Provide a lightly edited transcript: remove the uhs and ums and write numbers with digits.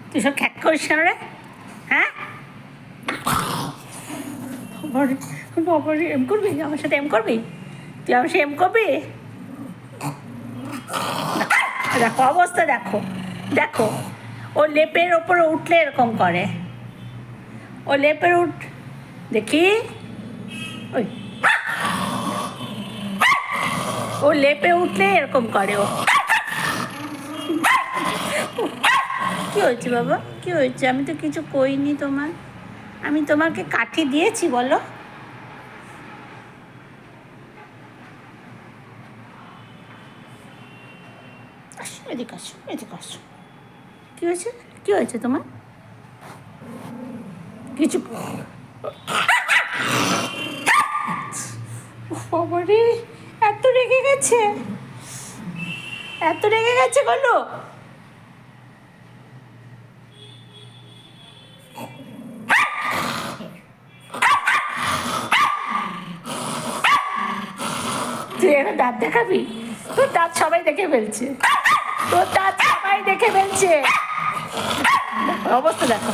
তুই সব খ্যাক করিস কেন রে? হ্যাঁ, বাবারে এম করবি আমার সাথে? এম করবি তুই আমার সাথে? এম করবি? দেখো অবস্থা, দেখো দেখো, ও লেপের ওপরে উঠলে এরকম করে। ও লেপের দেখি, ওই ও লেপে উঠলে এরকম করে ও। কী হয়েছে বাবা, কী হয়েছে? আমি তো কিছু কইনি তোমার, আমি তোমাকে কাঠি দিয়েছি বলো? আসো এদিকে, আসো এদিকে, আসো। কী হয়েছে, কী হয়েছে তোমার? কিছু বাবারে, এত রেগে গেছে, এত রেগে গেছে বলো? তুই এখন দাঁত দেখাবি? তোর দাঁত সবাই দেখে ফেলছে, তোর দাঁত সবাই দেখে ফেলছে। অবস্থা দেখো।